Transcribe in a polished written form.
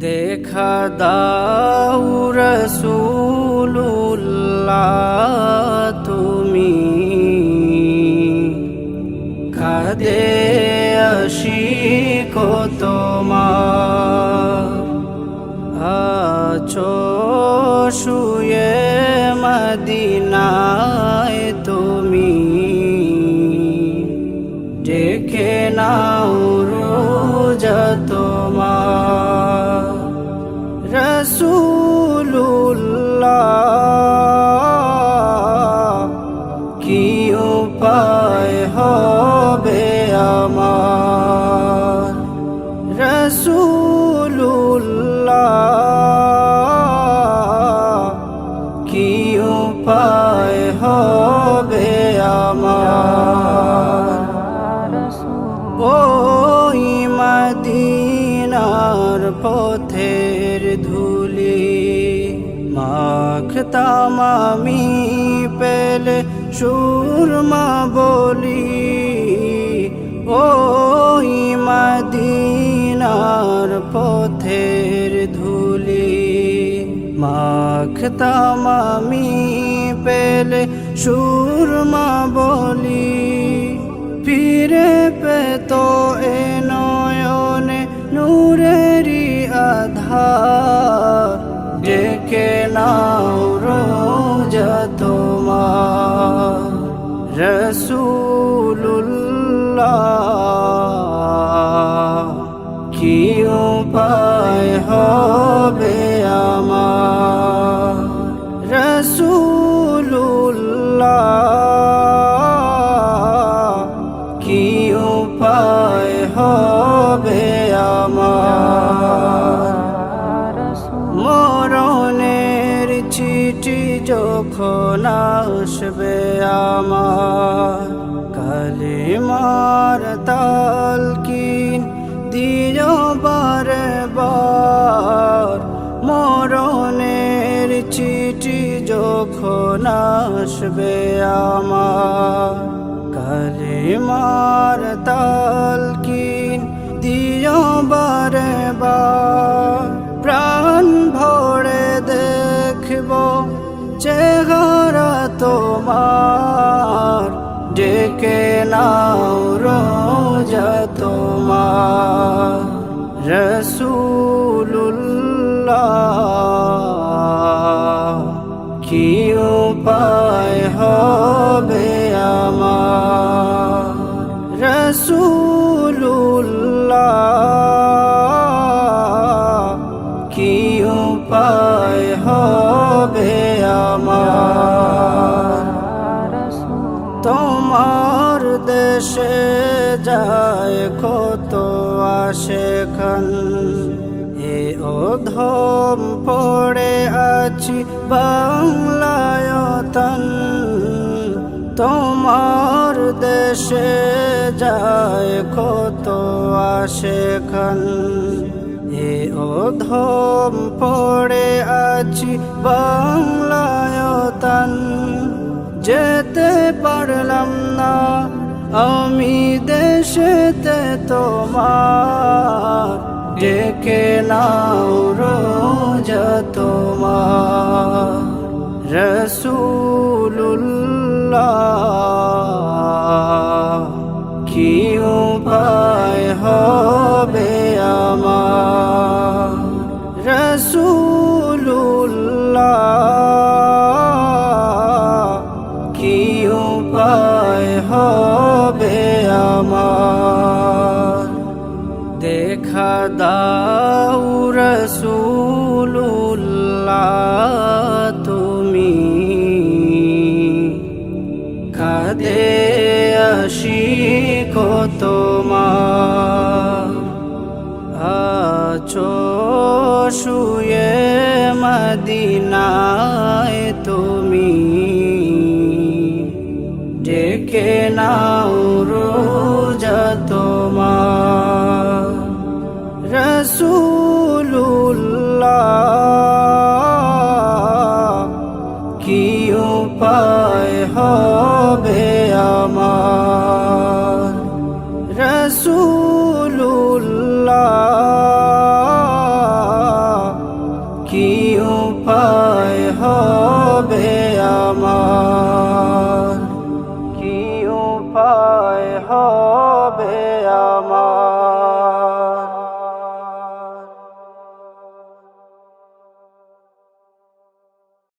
দেখা দাও রাসূলুল্লাহ তুমি কাঁদে আশিক তোমার আছো শুয়ে মদিনায় তুমি ডেকে নাও রোজা তোমার রাসূলুল্লাহ কি উপায় হবে আমার রাসূলুল্লাহ কি উপায় হবে আমার ওই মদিনার পথের ধুলি মাখতাম আমি পেলে সুরমা বলি ওই মদিনার পথের ধুলি মাখতাম আমি পেলে সুরমা বলি ফিরে পেত এ নয়নে নূরেরি আধার ডেকে নাও রোজা তোমার রাসূলুল্লাহ কি উপায় হবে আমার রাসূলুল্লাহ কি উপায় হবে আমার মরণের চিঠি যখন আসবে আমার কালিমার তালকিন দিও বারে বার মরণের চিঠি যখন আসবে আমার কালিমার তালকিন দিও বারে বার প্রাণ ভরে দেখব চেহারা তোমার ডেকে নাও রোজা তোমার রাসূলুল্লাহ কি উপায় হবে আমার রাসূলুল্লাহ কি উপায় হবে আমার তোমার দেশে যায় কত আশেখান এ অধম পড়ে আছি বাংলায়তন তোমার দেশে যায় কত আশেখান এ অধম পড়ে আছি বাংলায়তন যেতে পারলাম না আমি দেশেতে তোমার ডেকে নাও রোজা তোমার রাসূলুল্লাহ কি উপায় হবে আমার রাসূলুল্লাহ কি উপায় হবে আমার দেখা দাও রাসূলুল্লাহ তুমি কাঁদে আশিক তোমার আছো শুয়ে মদিনায় তুমি ডেকে নাও রোজা তোমার রাসূলুল্লাহ কি উপায় হবে আমার রাসূলুল্লাহ উপায় হবে